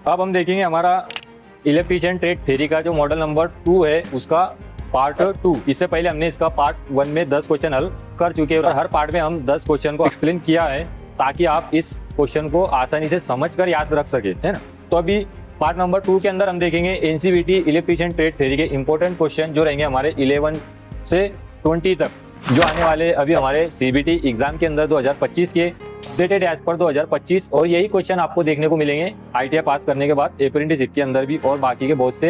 अब हम देखेंगे हमारा इलेक्ट्रीशियन ट्रेड थ्योरी का जो मॉडल नंबर 2 है उसका पार्ट 2। इससे पहले हमने इसका पार्ट 1 में 10 क्वेश्चन हल कर चुके हैं और हर पार्ट में हम 10 क्वेश्चन को एक्सप्लेन किया है ताकि आप इस क्वेश्चन को आसानी से समझकर याद रख सके, है ना। तो अभी पार्ट नंबर 2 के अंदर हम देखेंगे एनसीवीटी इलेक्ट्रीशियन ट्रेड थ्योरी के इंपॉर्टेंट क्वेश्चन जो रहेंगे हमारे 11 से 20 तक, जो आने वाले अभी हमारे सीबीटी एग्जाम के अंदर 2025 के अपडेटेड एज पर 2025। और यही क्वेश्चन आपको देखने को मिलेंगे आईटीआई पास करने के बाद अप्रेंटिसशिप के अंदर भी, और बाकी के बहुत से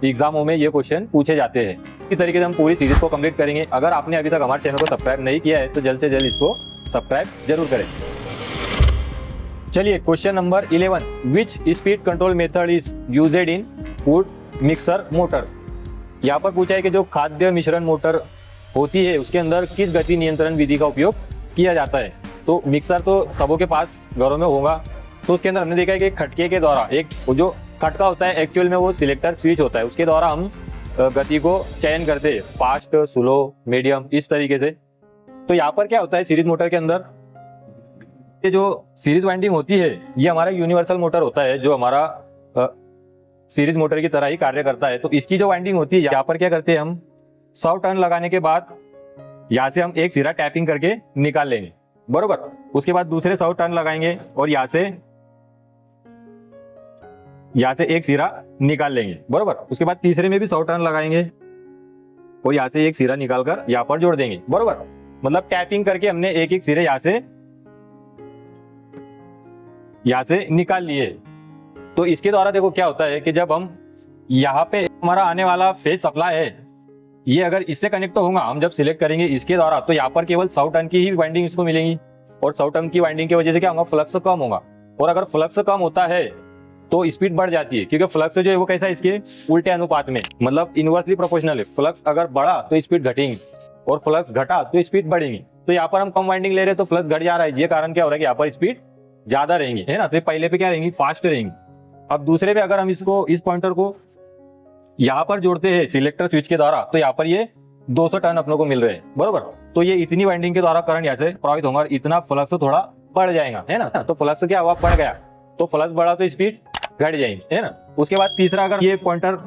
एग्जामों में ये क्वेश्चन पूछे जाते हैं। इसी तरीके से हम पूरी सीरीज को कंप्लीट करेंगे। अगर आपने अभी तक हमारे चैनल को सब्सक्राइब नहीं किया है तो जल्द से जल्द इसको सब्सक्राइब जरूर करें। चलिए question number 11, which speed control method is used in food mixer motor. यहाँ पर पूछा है कि जो खाद्य मिश्रण मोटर होती है उसके अंदर किस गति नियंत्रण विधि का उपयोग किया जाता है। तो मिक्सर तो सबों के पास घरों में होगा, तो उसके अंदर हमने देखा है कि खटके के द्वारा एक जो खटका होता है एक्चुअल में वो सिलेक्टर स्विच होता है, उसके द्वारा हम गति को चयन करते हैं, फास्ट, स्लो, मीडियम, इस तरीके से। तो यहाँ पर क्या होता है सीरीज मोटर के अंदर, ये जो सीरीज वाइंडिंग होती है ये हमारा यूनिवर्सल मोटर होता है जो हमारा सीरीज मोटर की तरह ही कार्य करता है। तो इसकी जो वाइंडिंग होती है यहाँ पर क्या करते हैं हम 100 टर्न लगाने के बाद यहाँ से हम एक सिरा टैपिंग करके निकाल लेंगे, बरोबर। उसके बाद दूसरे 100 टर्न लगाएंगे और यहाँ से एक सिरा निकाल लेंगे, बरोबर। उसके बाद तीसरे में भी 100 टर्न लगाएंगे और यहाँ से एक सिरा निकालकर यहाँ पर जोड़ देंगे, बरोबर। मतलब टैपिंग करके हमने एक एक सिरे यहाँ से निकाल लिए। तो इसके द्वारा देखो क्या होता है कि जब हम यहाँ पे हमारा आने वाला फेज सप्लाई है ये अगर इससे कनेक्ट होगा, हम जब सिलेक्ट करेंगे इसके द्वारा, तो यहाँ पर केवल 100 टर्न की ही वाइंडिंग इसको मिलेंगी और 100 टर्न की वाइंडिंग की वजह से क्या होगा, फ्लक्स कम होगा। और अगर फ्लक्स कम होता है तो स्पीड बढ़ जाती है, क्योंकि फ्लक्स जो है वो कैसा है इसके उल्टे अनुपात में, मतलब इनवर्सली प्रोपोर्शनल है। फ्लक्स अगर बढ़ा तो स्पीड घटेगी और फ्लक्स घटा तो स्पीड बढ़ेगी। तो यहाँ पर हम कम वाइंडिंग ले रहे हैं तो फ्लक्स घट जा रहा है, ये कारण क्या हो रहा है कि यहाँ पर स्पीड ज्यादा रहेंगी, है ना। तो पहले पे क्या रहेंगी, फास्ट रहेंगी। अब दूसरे पे अगर हम इसको इस पॉइंटर को यहाँ पर जोड़ते हैं सिलेक्टर स्विच के द्वारा, तो यहाँ पर ये 200 टर्न अपनों को मिल रहे हैं, बरोबर। तो ये इतनी वाइंडिंग के द्वारा करंट यहाँ से प्रभावित होगा और इतना फ्लक्स थोड़ा बढ़ जाएगा, है ना। तो फ्लक्स क्या हुआ, बढ़ गया, तो फ्लक्स बढ़ा तो स्पीड घट जाएगी, है ना। उसके बाद तीसरा अगर ये पॉइंटर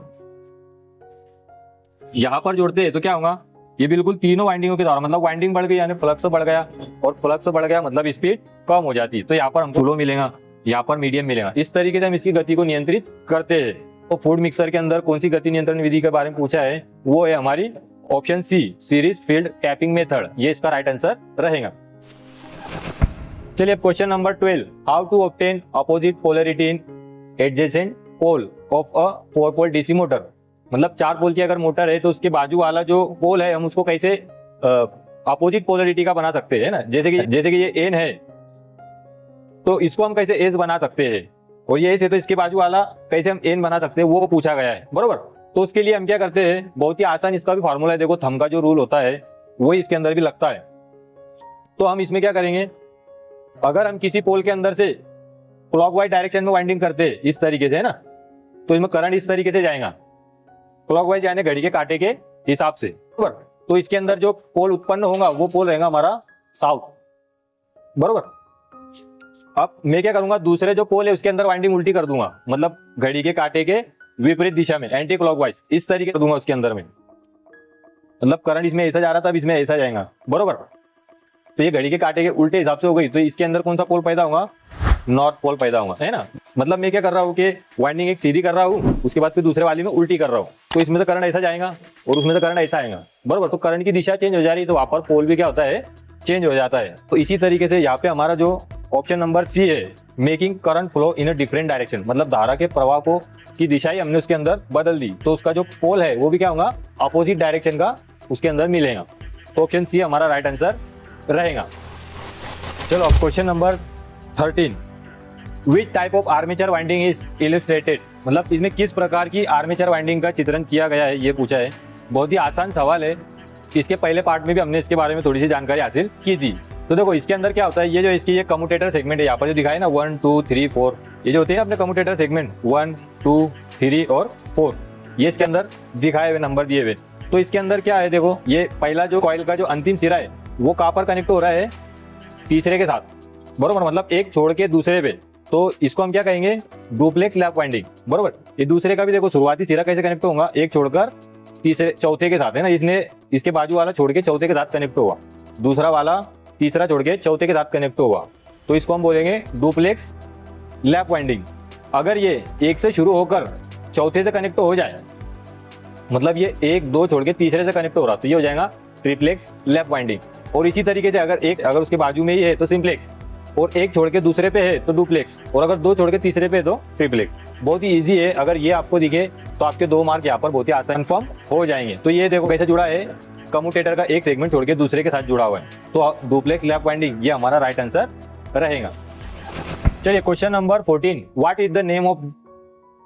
यहाँ पर जोड़ते हैं तो क्या होगा, ये बिल्कुल तीनों वाइंडिंगों के द्वारा, मतलब वाइंडिंग बढ़ गई यानी फ्लक्स बढ़ गया और फ्लक्स बढ़ गया मतलब स्पीड कम हो जाती है। तो यहाँ पर हमको स्लो मिलेगा, यहाँ पर मीडियम मिलेगा। इस तरीके से हम इसकी गति को नियंत्रित करते हैं। तो फूड मिक्सर के अंदर कौन सी गति नियंत्रण विधि के बारे में पूछा है, वो है हमारी option C, series field tapping method. ये इसका राइट आंसर रहेगा। चलिए question number 12, how to obtain opposite polarity in adjacent pole of a 4 pole DC motor. मतलब 4 पोल की अगर मोटर है तो उसके बाजू वाला जो पोल है हम उसको कैसे अपोजिट पोलैरिटी का बना सकते हैं ना। जैसे कि ये एन है तो इसको हम कैसे एस बना सकते हैं, और ये एस है तो इसके बाजू वाला कैसे हम एन बना सकते हैं, वो पूछा गया है, बरोबर। तो उसके लिए हम क्या करते हैं, बहुत ही आसान इसका भी फॉर्मूला है। देखो थंब का जो रूल होता है वही इसके अंदर भी लगता है। तो हम इसमें क्या करेंगे, अगर हम किसी पोल के अंदर से क्लॉकवाइज डायरेक्शन में वाइंडिंग करते हैं इस तरीके से, है ना, तो इसमें करंट इस तरीके से जाएगा क्लॉकवाइज, यानी घड़ी के कांटे के हिसाब से, बरोबर। तो इसके अंदर जो पोल उत्पन्न होगा वो पोल रहेगा हमारा साउथ, बरोबर। अब मैं क्या करूंगा, दूसरे जो पोल है उसके अंदर वाइंडिंग उल्टी कर दूंगा, मतलब घड़ी के कांटे के विपरीत दिशा में, एंटी क्लॉकवाइज इस तरीके से दूंगा उसके अंदर में, मतलब करंट इसमें ऐसा जा रहा था अब इसमें ऐसा जाएगा, बरोबर। तो ये घड़ी के कांटे के उल्टे हिसाब से हो गई, तो इसके अंदर कौन सा पोल पैदा होगा, नॉर्थ पोल पैदा होगा, है ना। मतलब मैं क्या कर रहा हूँ कि वाइंडिंग एक सीधी कर रहा हूँ, उसके बाद फिर दूसरे वाली में उल्टी कर रहा हूँ, तो इसमें तो करंट ऐसा जाएगा और उसमें तो करंट ऐसा आएगा, बरोबर। तो करंट की दिशा चेंज हो जा रही है तो वहां पर पोल भी क्या होता है, चेंज हो जाता है। तो इसी तरीके से यहाँ पे हमारा जो ऑप्शन नंबर सी है, making current flow in a different direction, मतलब धारा के प्रवाह को की दिशा ही हमने उसके अंदर बदल दी, तो उसका जो पोल है वो भी क्या होगा, अपोजिट डायरेक्शन का उसके अंदर मिलेगा। तो ऑप्शन सी हमारा राइट आंसर रहेगा। चलो अब question number 13, which type of armature winding is illustrated, मतलब इसमें किस प्रकार की आर्मेचर वाइंडिंग का चित्रण किया गया है, ये पूछा है। बहुत ही आसान सवाल है, इसके पहले पार्ट में भी हमने इसके बारे में थोड़ी सी जानकारी हासिल की थी। तो देखो इसके अंदर क्या होता है, ये जो इसकी ये कम्यूटेटर सेगमेंट है, यहाँ पर जो दिखाया है ना 1 2 3 4, ये जो होते हैं अपने कम्यूटेटर सेगमेंट 1 2 3 और 4, ये इसके अंदर दिखाए हुए नंबर दिए हुए। तो इसके अंदर क्या है, देखो ये पहला जो कॉइल का जो अंतिम सिरा है वो कहाँ पर कनेक्ट हो रहा है, तीसरे के साथ, बरोबर। मतलब एक छोड़ के दूसरे पे तो इसको हम क्या कहेंगे, डुप्लेक्स लैप वाइंडिंग, बरोबर। ये दूसरे का भी देखो शुरुआती सिरा कैसे कनेक्ट होगा, एक छोड़कर तीसरे चौथे के साथ, है ना, इसने इसके बाजू वाला छोड़ के चौथे के साथ कनेक्ट होगा, दूसरा वाला तीसरा छोड़ के चौथे के साथ कनेक्ट होगा, तो इसको हम बोलेंगे डुप्लेक्स लैप वाइंडिंग। अगर ये एक से शुरू होकर चौथे से कनेक्ट हो जाए, मतलब ये एक दो छोड़ के तीसरे से कनेक्ट हो रहा, तो ये हो जाएगा ट्रिप्लेक्स लैप वाइंडिंग। और इसी तरीके से अगर उसके बाजू में ही है तो सिंप्लेक्स, और एक छोड़ के दूसरे पे है तो डुप्लेक्स, और अगर दो छोड़ के तीसरे पे है तो ट्रिप्लेक्स। बहुत ही इजी है, अगर ये आपको दिखे तो आपके 2 मार्क यहाँ पर बहुत ही आसान कन्फर्म हो जाएंगे। तो ये देखो कैसे जुड़ा है, कम्यूटेटर का एक सेगमेंट छोड़ के दूसरे के साथ जुड़ा हुआ है, तो डुप्लेक्स लैप वाइंडिंग ये हमारा राइट आंसर रहेगा। चलिए question number 14, what is the name of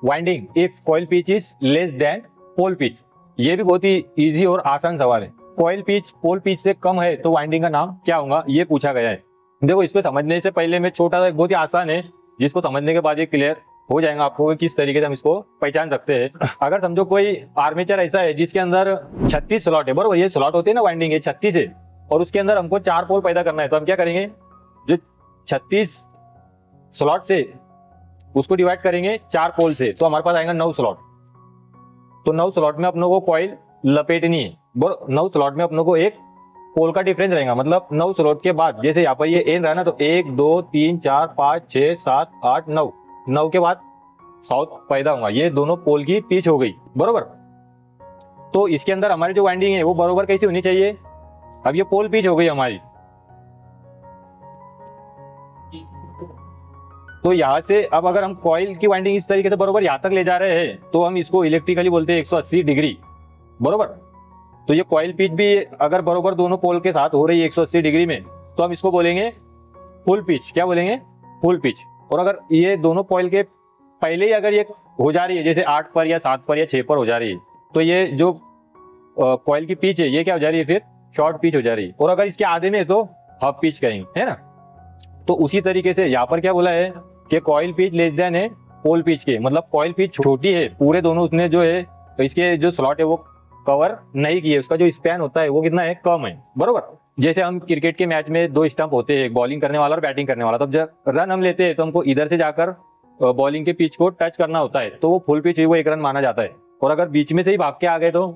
winding if coil pitch is less than pole pitch. ये भी बहुत ही इजी और आसान सवाल है। कॉइल पिच पोल पिच से कम है तो वाइंडिंग का नाम क्या होगा, ये पूछा गया है। देखो इसको समझने से पहले मैं छोटा सा, बहुत ही आसान है, जिसको समझने के बाद ये क्लियर हो जाएगा आपको कि किस तरीके से हम इसको पहचान सकते हैं। अगर समझो कोई आर्मेचर ऐसा है जिसके अंदर 36 स्लॉट है, बरोबर, ये स्लॉट होते हैं ना वाइंडिंग है 36 है, और उसके अंदर हमको 4 पोल पैदा करना है, तो हम क्या करेंगे, जो 36 स्लॉट से उसको डिवाइड करेंगे 4 पोल से, तो हमारे पास आएगा 9 स्लॉट। तो 9 स्लॉट में अपनों को कॉइल लपेटनी है, 9 स्लॉट में अपनों को एक पोल का डिफरेंस रहेगा, मतलब 9 स्लॉट के बाद जैसे यहाँ पर ये एन रहा ना, तो 1 2 3 4 5 6 7 8 9, 9 के बाद साउथ पैदा होगा, ये दोनों पोल की पिच हो गई, बरोबर। तो इसके अंदर हमारी जो वाइंडिंग है वो बरोबर कैसी होनी चाहिए, अब ये पोल पिच हो गई हमारी, तो यहाँ से अब अगर हम कॉइल की वाइंडिंग इस तरीके से बरोबर यहाँ तक ले जा रहे हैं तो हम इसको इलेक्ट्रिकली बोलते हैं 180 डिग्री, बरोबर। तो ये कॉइल पिच भी अगर बरोबर दोनों पोल के साथ हो रही है 180 डिग्री में, तो हम इसको बोलेंगे फुल पिच। क्या बोलेंगे, फुल पिच। और अगर ये दोनों कॉइल के पहले ही अगर ये हो जा रही है जैसे 8 पर या 7 पर या 6 पर हो जा रही है, तो ये जो कॉइल की पिच है ये क्या हो जा रही है, फिर शॉर्ट पिच हो जा रही है। और अगर इसके आधे में है तो हाफ पिच कहेंगे, है ना। तो उसी तरीके से यहाँ पर क्या बोला है कि कॉइल पिच लेस देन है पोल पिच के, मतलब कॉइल पिच छोटी है, पूरे दोनों उसने जो है इसके जो स्लॉट है वो कवर नहीं किए, उसका जो स्पैन होता है वो कितना है, कम है, बरोबर। जैसे हम क्रिकेट के मैच में 2 स्टंप होते हैं, बॉलिंग करने वाला और बैटिंग करने वाला, तब जब रन हम लेते हैं तो हमको इधर से जाकर बॉलिंग के पिच को टच करना होता है, तो वो फुल पिच है, वो 1 रन माना जाता है। और अगर बीच में से ही भाग के आ गए तो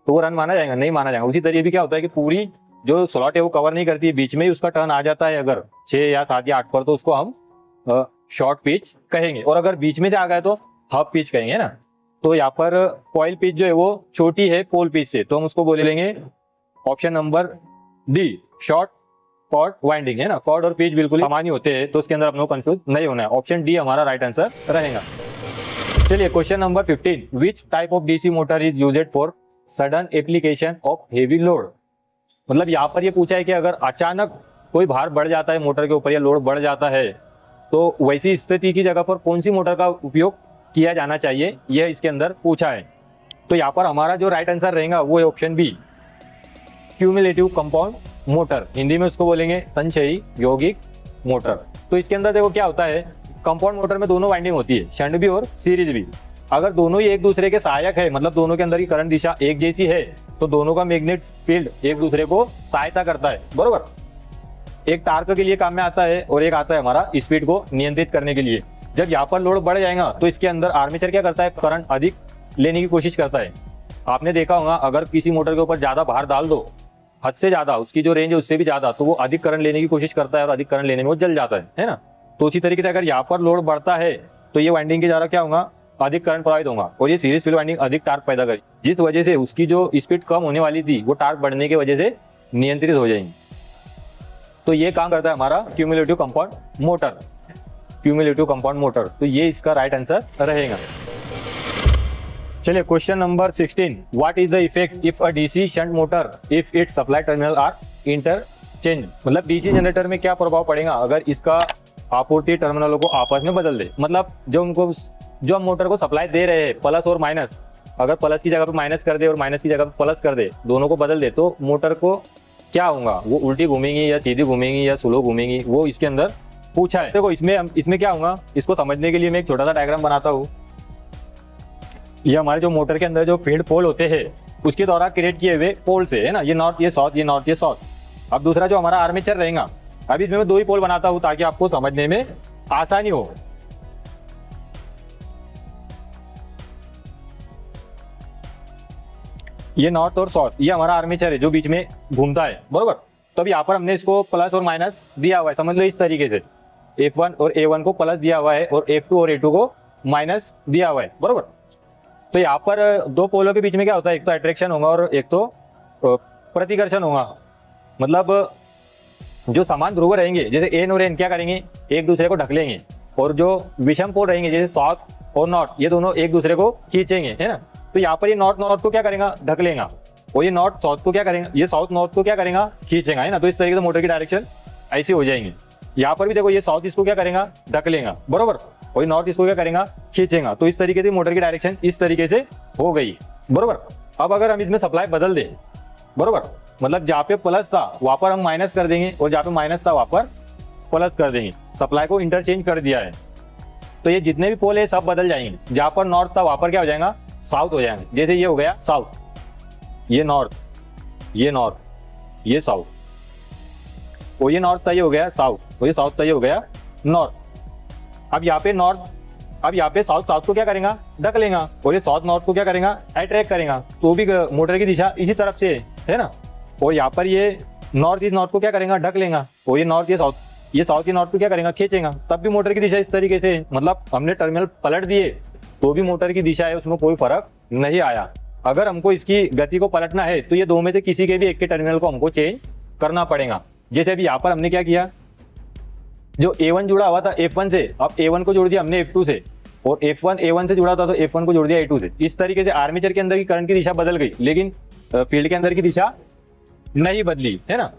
वो रन माना जाएगा, नहीं माना जाएगा। उसी तरीके भी क्या होता है कि पूरी जो स्लॉट है वो कवर नहीं करती है, बीच में ही उसका टर्न आ जाता है अगर 6 या 7 या 8 पर, तो उसको हम शॉर्ट पिच कहेंगे। और अगर बीच में से आ गए तो हाफ पिच कहेंगे ना। तो यहाँ पर कॉइल पिच जो है वो छोटी है पोल पिच से, तो हम उसको बोले लेंगे option number D, short chord winding, है ना। कॉर्ड और पिच बिल्कुल सामान्य होते हैं, तो उसके अंदर अपनों को कंफ्यूज नहीं होना है। ऑप्शन डी हमारा राइट आंसर रहेगा। चलिए question number 15, which type of DC motor is used for sudden application of heavy load. मतलब यहाँ पर ये पूछा है कि अगर अचानक कोई भार बढ़ जाता है मोटर के ऊपर या लोड बढ़ जाता है, तो वैसी स्थिति की जगह पर कौन सी मोटर का उपयोग किया जाना चाहिए, यह इसके अंदर पूछा है। तो यहाँ पर हमारा जो राइट आंसर रहेगा वो है option B, cumulative compound motor, Hindi में उसको बोलेंगे संचयी यौगिक मोटर। तो इसके अंदर देखो क्या होता है, कंपाउंड मोटर में दोनों वाइंडिंग होती है, शंट भी और सीरीज भी। अगर दोनों ही एक दूसरे के सहायक है, मतलब दोनों के अंदर की करंट दिशा एक जैसी है, तो दोनों का मैग्नेट फील्ड एक दूसरे को सहायता करता है, बरोबर। एक टार्क के लिए काम में आता है और एक आता है हमारा स्पीड को नियंत्रित करने के लिए। जब यहाँ पर लोड बढ़ जाएगा तो इसके अंदर आर्मेचर क्या करता है, करंट अधिक लेने की कोशिश करता है। आपने देखा होगा अगर किसी मोटर के ऊपर ज्यादा भार डाल दो, हद से ज्यादा, उसकी जो रेंज है उससे भी ज्यादा, तो वो अधिक करंट लेने की कोशिश करता है और अधिक करंट लेने में वो जल जाता है ना। तो उसी तरीके से अगर यहाँ पर लोड बढ़ता है तो ये वाइंडिंग के द्वारा क्या होगा, अधिक करंट प्रवाहित होगा और ये सीरीज फील्ड वाइंडिंग अधिक टार्क पैदा करेगी, जिस वजह से उसकी जो स्पीड कम होने वाली थी वो टार्क बढ़ने की वजह से नियंत्रित हो जाएंगी। तो ये काम करता है हमारा cumulative compound motor, cumulative compound motor. तो ये इसका राइट आंसर रहेगा। चलिए question number 16, what is the effect if a DC shunt motor if it supply terminal are interchange. मतलब डीसी जनरेटर में क्या प्रभाव पड़ेगा अगर इसका आपूर्ति टर्मिनलों को आपस में बदल दे। मतलब जो हम मोटर को सप्लाई दे रहे हैं, प्लस और माइनस, अगर प्लस की जगह पर माइनस कर दे और माइनस की जगह पर प्लस कर दे, दोनों को बदल दे, तो मोटर को क्या होगा, वो उल्टी घूमेंगी या सीधी घूमेंगी या स्लो घूमेंगी, वो इसके अंदर पूछा है। देखो इसमें क्या होगा, इसको समझने के लिए मैं एक छोटा सा डायग्राम बनाता हूँ। ये हमारे जो मोटर के अंदर जो फील्ड पोल होते हैं उसके द्वारा क्रिएट किए हुए पोल से, है ना, ये नॉर्थ ये साउथ, ये नॉर्थ ये साउथ। अब दूसरा जो हमारा आर्मेचर रहेगा, अब इसमें मैं 2 ही पोल बनाता हूँ ताकि आपको समझने में आसानी हो। ये नॉर्थ और साउथ, ये हमारा आर्मेचर है जो बीच में घूमता है, बरोबर। तो अब यहाँ पर हमने इसको प्लस और माइनस दिया हुआ है, समझ लो इस तरीके से F1 और A1 को प्लस दिया हुआ है और F2 और A2 को माइनस दिया हुआ है, बरोबर। तो यहाँ पर दो पोलों के बीच में क्या होता है, एक तो अट्रैक्शन होगा और एक तो प्रतिकर्षण होगा। मतलब जो समान ध्रुव रहेंगे जैसे एन और एन क्या करेंगे, एक दूसरे को ढकलेंगे, और जो विषम पोल रहेंगे जैसे साउथ और नॉर्थ, ये दोनों एक दूसरे को खींचेंगे, है ना। तो यहाँ पर ये नॉर्थ नॉर्थ को क्या करेगा, ढकलेगा, और ये नॉर्थ साउथ को क्या करेगा, ये साउथ नॉर्थ को क्या करेगा, खींचेगा, है ना। तो इस तरीके से मोटर की डायरेक्शन ऐसी हो जाएंगे। यहाँ पर भी देखो ये साउथ इसको क्या करेगा, ढकलेगा, बरोबर, और ये नॉर्थ इसको क्या करेगा, खींचेगा। तो इस तरीके से मोटर की डायरेक्शन इस तरीके से हो गई, बरोबर। अब अगर हम इसमें सप्लाई बदल दें, बरोबर, मतलब जहाँ पे प्लस था वहां पर हम माइनस कर देंगे और जहाँ पे माइनस था वहां पर प्लस कर देंगे, सप्लाई को इंटरचेंज कर दिया है। तो ये जितने भी पोल है सब बदल जाएंगे, जहाँ पर नॉर्थ था वहां पर क्या हो जाएगा, साउथ हो जाएंगे। जैसे ये हो गया साउथ, ये नॉर्थ, ये नॉर्थ, ये साउथ, और ये नॉर्थ था ये हो गया साउथ, और ये साउथ था ये हो गया नॉर्थ। अब यहाँ पे नॉर्थ, अब यहाँ पे साउथ साउथ को क्या करेगा, ढक लेगा, और ये साउथ नॉर्थ को क्या करेगा, अट्रैक्ट करेगा। तो भी मोटर की दिशा इसी तरफ से है ना। और यहाँ पर ये नॉर्थ इस नॉर्थ को क्या करेगा, ढक लेगा, और ये नॉर्थ ये साउथ ये नॉर्थ को क्या करेगा, खींचेगा। तब भी मोटर की दिशा इस तरीके से, मतलब हमने टर्मिनल पलट दिए तो भी मोटर की दिशा है उसमें कोई फर्क नहीं आया। अगर हमको इसकी गति को पलटना है तो ये दो में से किसी के भी एक के टर्मिनल को हमको चेंज करना पड़ेगा। जैसे अभी यहाँ पर हमने क्या किया, जो A1 जुड़ा हुआ था F1 से, अब A1 को जोड़ दिया हमने F2 से, और F1 A1 से जुड़ा था तो F1 को जोड़ दिया A2 से। इस तरीके से आर्मेचर के अंदर की करंट की दिशा बदल गई, लेकिन फील्ड के अंदर की दिशा नहीं बदली, है ना।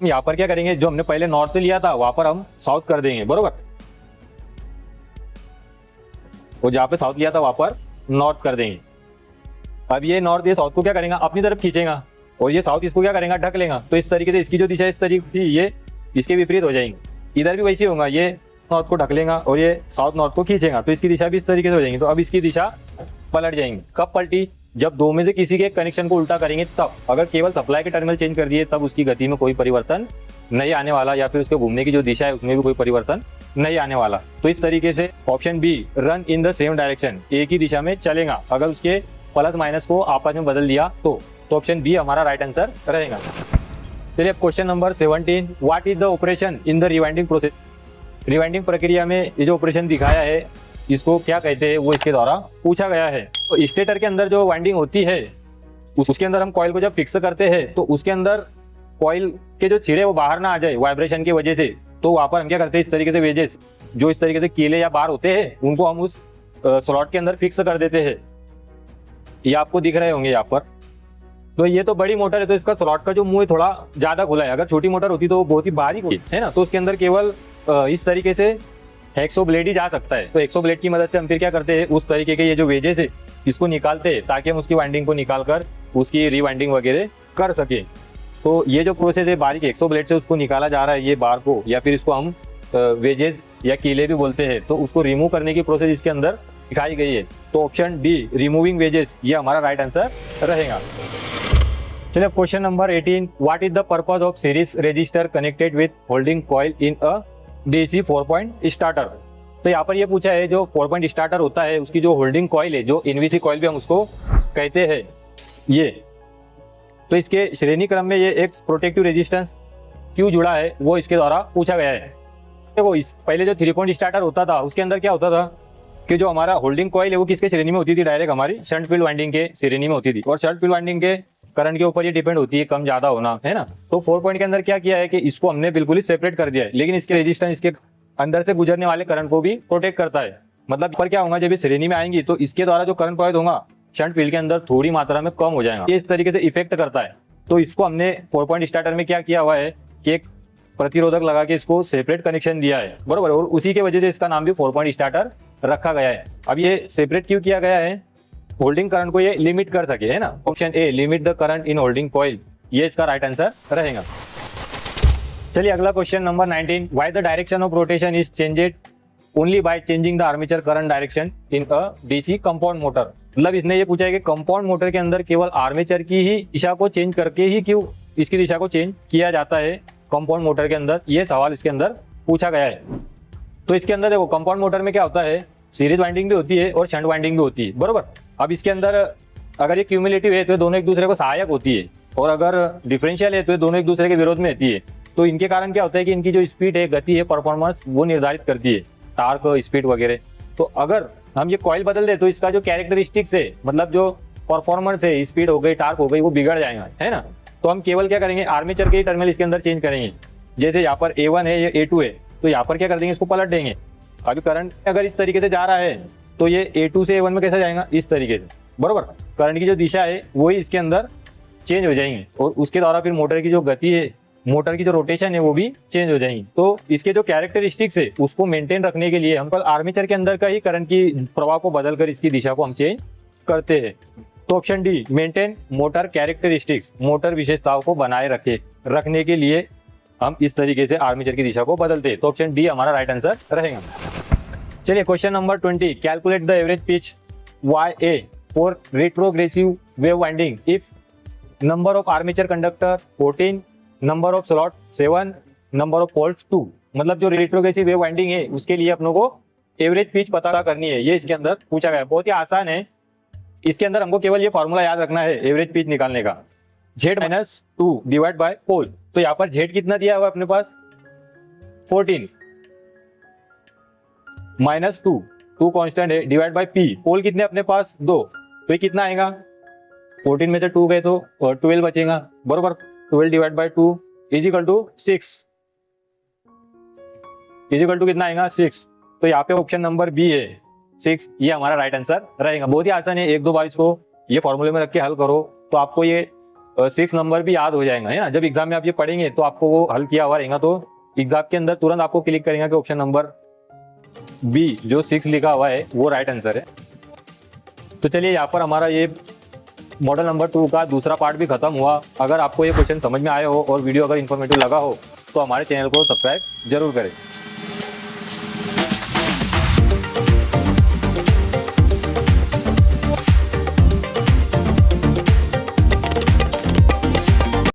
यहाँ पर क्या करेंगे, जो हमने पहले नॉर्थ से लिया था वहां पर हम साउथ कर देंगे, बरोबर, और जहाँ पे साउथ लिया था वहां पर नॉर्थ कर देंगे। अब ये नॉर्थ ये साउथ को क्या करेगा, अपनी तरफ खींचेगा, और ये साउथ इसको क्या करेगा, ढक लेगा। तो इस तरीके से इसकी जो दिशा इस तरीके से ये इसके विपरीत हो जाएंगे। इधर भी वैसे होगा, ये नॉर्थ को ढक लेगा और ये साउथ नॉर्थ को खींचेगा, तो इसकी दिशा भी इस तरीके से हो जाएंगी। तो अब इसकी दिशा पलट जाएंगी। कब पलटी, जब दो में से किसी के कनेक्शन को उल्टा करेंगे तब। अगर केवल सप्लाई के टर्मिनल चेंज कर दिए तब उसकी गति में कोई परिवर्तन नहीं आने वाला, या फिर उसके घूमने की जो दिशा है उसमें भी कोई परिवर्तन नहीं आने वाला। तो इस तरीके से option B, run in the same direction, एक ही दिशा में चलेगा। अगर उसके प्लस माइनस को आपस में बदल दिया तो ऑप्शन बी हमारा राइट आंसर रहेगा। चलिए अब question number 17, what is the operation in the rewinding process. Rewinding प्रक्रिया में ये जो ऑपरेशन दिखाया है इसको क्या कहते हैं, वो इसके द्वारा पूछा गया है। तो स्टेटर के अंदर जो वाइंडिंग होती है उसके अंदर हम कॉइल को जब फिक्स करते हैं तो उसके अंदर कॉइल के जो छिरे वो बाहर ना आ जाए वाइब्रेशन की वजह से, तो वहां पर हम क्या करते हैं, इस तरीके से वेजेस जो इस तरीके से कीले या बार होते हैं उनको हम उस स्लॉट के अंदर फिक्स कर देते हैं। ये आपको दिख रहे होंगे यहाँ पर। तो ये तो बड़ी मोटर है तो इसका स्लॉट का जो मुंह है थोड़ा ज्यादा खुला है। अगर छोटी मोटर होती तो वो बहुत ही बारीक होती है ना, तो उसके अंदर केवल इस तरीके से हेक्सो ब्लेड ही जा सकता है। तो हेक्सो ब्लेड की मदद से हम फिर क्या करते हैं, उस तरीके के ये जो वेजेस है इसको निकालते हैं ताकि हम उसकी वाइंडिंग को निकाल कर उसकी रीवाइंडिंग वगैरह कर सके। तो ये जो प्रोसेस है बारीक हेक्सो ब्लेड से उसको निकाला जा रहा है ये बार को, या फिर इसको हम वेजेस या कीले भी बोलते हैं। तो उसको रिमूव करने की प्रोसेस इसके अंदर दिखाई गई है। तो ऑप्शन डी, रिमूविंग वेजेस, ये हमारा राइट आंसर रहेगा। चलिए question number 18, what is the purpose of series register connected with holding coil in a DC 4 point starter. तो यहाँ पर ये पूछा है जो 4 पॉइंट स्टार्टर होता है उसकी जो होल्डिंग कॉइल है, जो NVC कॉइल भी हम उसको कहते हैं, ये तो इसके श्रेणी क्रम में ये एक प्रोटेक्टिव रेजिस्टेंस क्यों जुड़ा है वो इसके द्वारा पूछा गया है। देखो इस पहले जो 3 पॉइंट स्टार्टर होता था उसके अंदर क्या होता था कि जो हमारा होल्डिंग कॉइल है वो किसके श्रेणी में होती थी, डायरेक्ट हमारी शंट फील्ड वाइंडिंग के श्रेणी में होती थी। और शंट फील्ड वाइंडिंग के करंट के ऊपर ये डिपेंड होती है कम ज्यादा होना, है ना। तो 4 पॉइंट के अंदर क्या किया है कि इसको हमने बिल्कुल ही सेपरेट कर दिया है, लेकिन इसके रेजिस्टेंस इसके अंदर से गुजरने वाले करंट को भी प्रोटेक्ट करता है। मतलब पर क्या होगा, जब ये श्रेणी में आएंगी तो इसके द्वारा जो करंट प्रवाहित होगा शंट फील्ड के अंदर थोड़ी मात्रा में कम हो जाएगा। ये इस तरीके से इफेक्ट करता है। तो इसको हमने 4 पॉइंट स्टार्टर में क्या किया हुआ है कि एक प्रतिरोधक लगा के इसको सेपरेट कनेक्शन दिया है, बरोबर, और उसी के वजह से इसका नाम भी 4 पॉइंट स्टार्टर रखा गया है। अब ये सेपरेट क्यों किया गया है, होल्डिंग करंट को ये लिमिट कर सके, है ना। Option A, limit the current in holding coil, ये इसका राइट आंसर रहेगा। चलिए अगला question number 19, why the direction of rotation is changed only by changing the armature current direction in a DC compound motor. मतलब इसने ये पूछा है कि कंपाउंड मोटर के अंदर केवल आर्मेचर की ही दिशा को चेंज करके ही क्यों इसकी दिशा को चेंज किया जाता है कंपाउंड मोटर के अंदर, ये सवाल इसके अंदर पूछा गया है। तो इसके अंदर देखो कंपाउंड मोटर में क्या होता है, सीरीज वाइंडिंग भी होती है और शंट वाइंडिंग भी होती है, बरोबर। अब इसके अंदर अगर ये क्यूमुलेटिव है तो ये दोनों एक दूसरे को सहायक होती है, और अगर डिफरेंशियल है तो ये दोनों एक दूसरे के विरोध में रहती है। तो इनके कारण क्या होता है कि इनकी जो स्पीड है, गति है, परफॉर्मेंस वो निर्धारित करती है, टार्क, स्पीड वगैरह। तो अगर हम ये कॉइल बदल दे तो इसका जो कैरेक्टरिस्टिक्स है, मतलब जो परफॉर्मेंस है, स्पीड हो गई, टार्क हो गई, वो बिगड़ जाएगा, है ना। तो हम केवल क्या करेंगे, आर्मेचर के ही टर्मिनल इसके अंदर चेंज करेंगे। जैसे यहाँ पर A1 है, ये A2 है, तो यहाँ पर क्या कर देंगे, इसको पलट देंगे। अभी करंट अगर इस तरीके से जा रहा है तो ये A2 से A1 में कैसे जाएगा, इस तरीके से, बरोबर। करंट की जो दिशा है वही इसके अंदर चेंज हो जाएंगे, और उसके द्वारा फिर मोटर की जो गति है, मोटर की जो रोटेशन है वो भी चेंज हो जाएंगी। तो इसके जो कैरेक्टरिस्टिक्स है उसको मेंटेन रखने के लिए हम कल आर्मेचर के अंदर का ही करंट की प्रवाह को बदलकर इसकी दिशा को हम चेंज करते हैं। तो option D, maintain motor characteristics, motor विशेषताओं को बनाए रखने के लिए हम इस तरीके से आर्मेचर की दिशा को बदलते हैं। तो ऑप्शन डी हमारा राइट आंसर रहेगा। चलिए question number 20, calculate the average pitch YA for retrogressive wave winding if number of armature conductor 14, number of slot 7, number of poles 2। मतलब जो रेट्रोग्रेसिव वेव वाइंडिंग है उसके लिए अपनों को एवरेज पिच पता करनी है, ये इसके अंदर पूछा गया है। बहुत ही आसान है, इसके अंदर हमको केवल ये फॉर्मूला याद रखना है एवरेज पिच निकालने का, Z-2 डिवाइड बाय पोल। तो यहाँ पर Z कितना दिया हुआ अपने पास, 14, -2 कांस्टेंट है, डिवाइड बाय P, पोल कितने अपने पास 2, तो ये कितना आएगा, 14 में से 2 गए तो 12 बचेगा, बरोबर। 12 divide by 2 equal to 6, equal to कितना आएगा, 6। तो यहाँ पे ऑप्शन नंबर बी है 6, ये हमारा राइट आंसर रहेगा। बहुत ही आसान है, एक दो बार इसको ये फॉर्मूले में रख के हल करो तो आपको ये 6 नंबर भी याद हो जाएगा, है ना। जब एग्जाम में आप ये पढ़ेंगे तो आपको वो हल किया हुआ रहेगा, तो एग्जाम के अंदर तुरंत आपको क्लिक करेंगे कि ऑप्शन नंबर बी जो 6 लिखा हुआ है वो राइट आंसर है। तो चलिए यहाँ पर हमारा ये मॉडल नंबर 2 का दूसरा पार्ट भी खत्म हुआ। अगर आपको ये क्वेश्चन समझ में आए हो और वीडियो अगर इन्फॉर्मेटिव लगा हो तो हमारे चैनल को सब्सक्राइब जरूर करें।